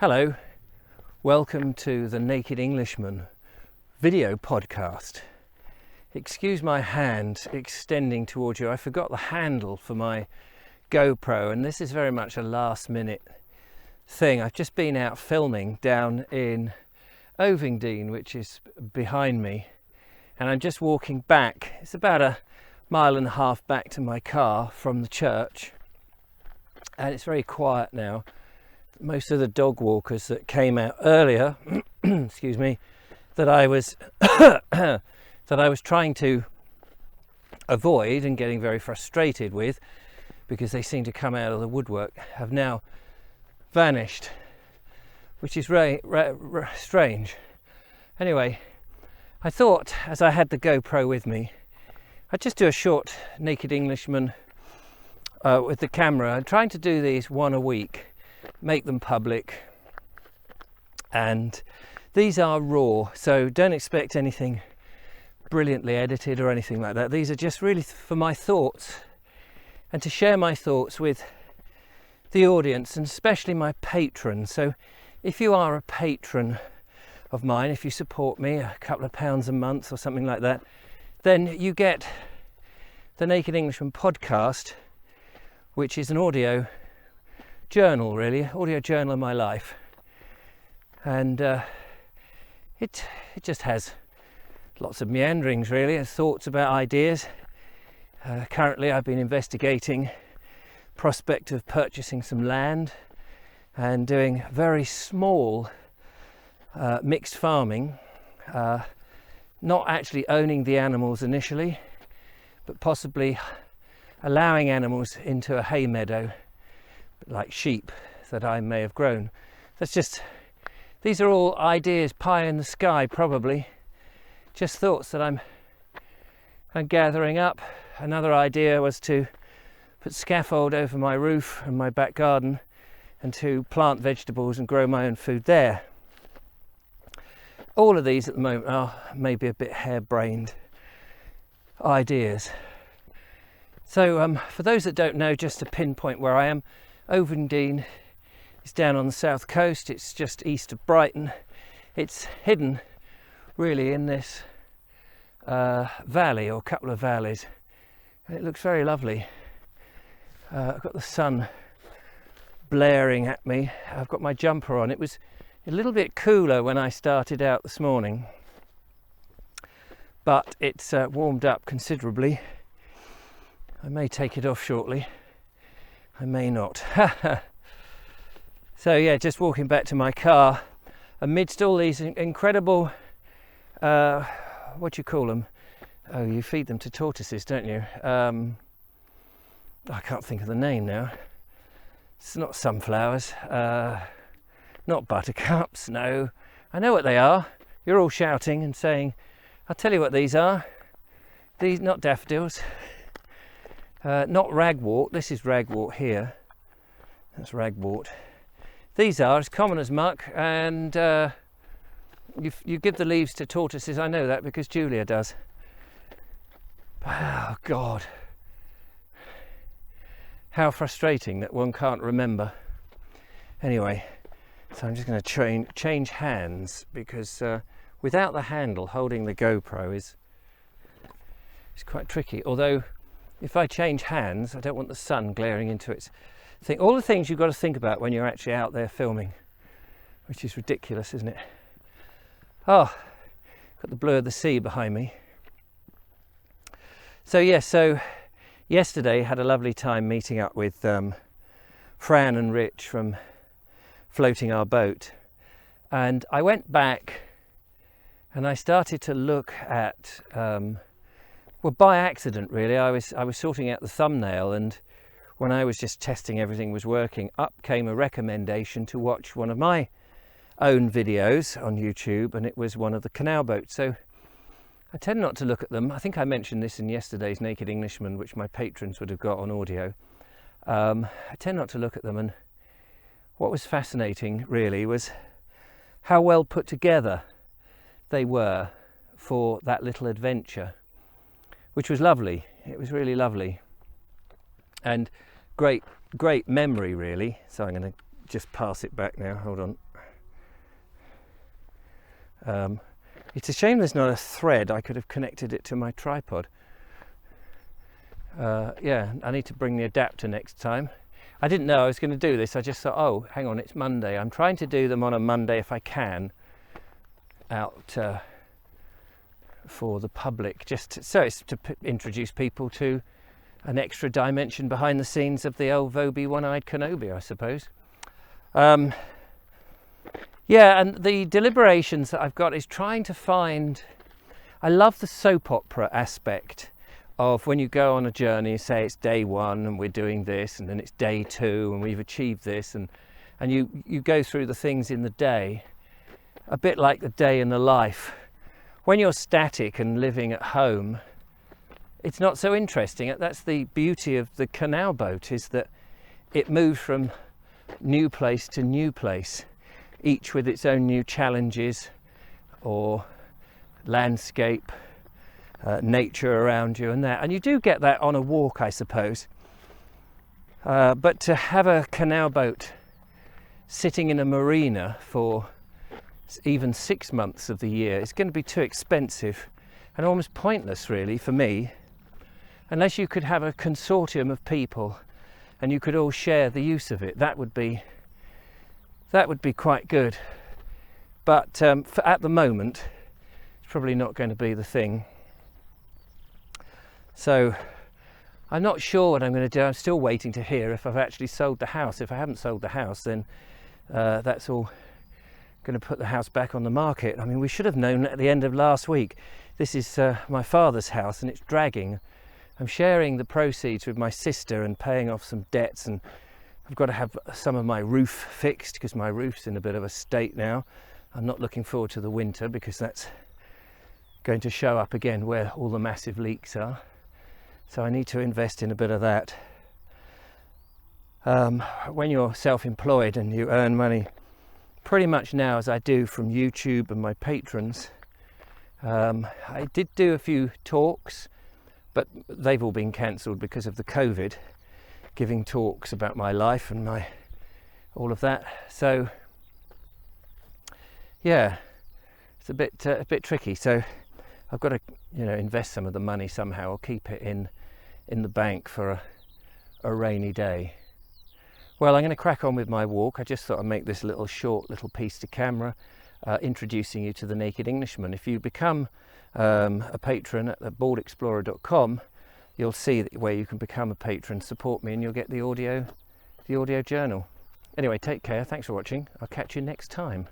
Hello, welcome to the Naked Englishman video podcast. Excuse my hand extending towards you. I forgot the handle for my GoPro, and this is very much a last minute thing. I've just been out filming down in Ovingdean, which is behind me, and I'm just walking back. It's about a mile and a half back to my car from the church, and it's very quiet now. Most of the dog walkers that came out earlier, excuse me, that I was trying to avoid and getting very frustrated with, because they seem to come out of the woodwork, have now vanished, which is strange. Anyway, I thought, as I had the GoPro with me, I'd just do a short Naked Englishman with the camera. I'm trying to do these one a week, make them public, and these are raw, so don't expect anything brilliantly edited or anything like that. These are just really for my thoughts, and to share my thoughts with the audience, and especially my patrons. So if you are a patron of mine, if you support me a couple of pounds a month or something like that, then you get the Naked Englishman podcast, which is an audio journal, really, audio journal of my life, and it just has lots of meanderings, really, thoughts about ideas. Currently I've been investigating prospect of purchasing some land and doing very small mixed farming, not actually owning the animals initially, but possibly allowing animals into a hay meadow like sheep that I may have grown. These are all ideas, pie in the sky, probably just thoughts that I'm gathering up. Another idea was to put scaffold over my roof and my back garden, and to plant vegetables and grow my own food there. All of these at the moment are maybe a bit harebrained ideas. So for those that don't know, just to pinpoint where I am, Ovingdean is down on the south coast. It's just east of Brighton. It's hidden really in this valley, or couple of valleys, and it looks very lovely. I've got the sun blaring at me. I've got my jumper on. It was a little bit cooler when I started out this morning, but it's warmed up considerably. I may take it off shortly, I may not. So yeah, just walking back to my car amidst all these incredible, what do you call them? Oh, you feed them to tortoises, don't you? I can't think of the name now. It's not sunflowers, not buttercups, no. I know what they are. You're all shouting and saying, I'll tell you what these are. These, not daffodils. Not ragwort. This is ragwort here. That's ragwort. These are as common as muck, and you give the leaves to tortoises. I know that because Julia does. Oh God, how frustrating that one can't remember. Anyway, so I'm just going to change hands, because without the handle holding the GoPro is quite tricky. Although if I change hands, I don't want the sun glaring into its thing. All the things you've got to think about when you're actually out there filming, which is ridiculous, isn't it? Oh, got the blue of the sea behind me. So yes, so yesterday had a lovely time meeting up with Fran and Rich from Floating Our Boat, and I went back and I started to look at well, by accident really. I was sorting out the thumbnail, and when I was just testing everything was working, up came a recommendation to watch one of my own videos on YouTube, and it was one of the canal boats. So I tend not to look at them. I think I mentioned this in yesterday's Naked Englishman, which my patrons would have got on audio. I tend not to look at them, and what was fascinating really was how well put together they were for that little adventure, which was lovely. It was really lovely, and great memory really. So I'm going to just pass it back now, hold on. It's a shame there's not a thread. I could have connected it to my tripod. Yeah, I need to bring the adapter next time. I didn't know I was going to do this. I just thought, oh, hang on, it's Monday. I'm trying to do them on a Monday if I can, out for the public, just so it's to introduce people to an extra dimension behind the scenes of the old Vobes one-eyed Kenobi, I suppose. Yeah, and the deliberations that I've got is trying to find... I love the soap opera aspect of when you go on a journey, say it's day 1 and we're doing this, and then it's day 2 and we've achieved this, and you go through the things in the day, a bit like the day in the life. When you're static and living at home, it's not so interesting. That's the beauty of the canal boat, is that it moves from new place to new place, each with its own new challenges or landscape, nature around you and that. And you do get that on a walk, I suppose. But to have a canal boat sitting in a marina for even 6 months of the year is going to be too expensive and almost pointless, really, for me, unless you could have a consortium of people and you could all share the use of it. That would be quite good. But at the moment, it's probably not going to be the thing. So I'm not sure what I'm going to do. I'm still waiting to hear if I've actually sold the house. If I haven't sold the house, then that's all going to put the house back on the market. I mean, we should have known at the end of last week. This is my father's house and it's dragging. I'm sharing the proceeds with my sister and paying off some debts, and I've got to have some of my roof fixed because my roof's in a bit of a state now. I'm not looking forward to the winter because that's going to show up again where all the massive leaks are. So I need to invest in a bit of that. When you're self-employed and you earn money pretty much now as I do from YouTube and my patrons, I did do a few talks, but they've all been cancelled because of the COVID, giving talks about my life and all of that. So yeah, it's a bit tricky. So I've got to, invest some of the money somehow, or keep it in the bank for a rainy day. Well, I'm going to crack on with my walk. I just thought I'd make this short little piece to camera, introducing you to the Naked Englishman. If you become a patron at boardexplorer.com, you'll see where you can become a patron, support me, and you'll get the audio journal. Anyway, take care. Thanks for watching. I'll catch you next time.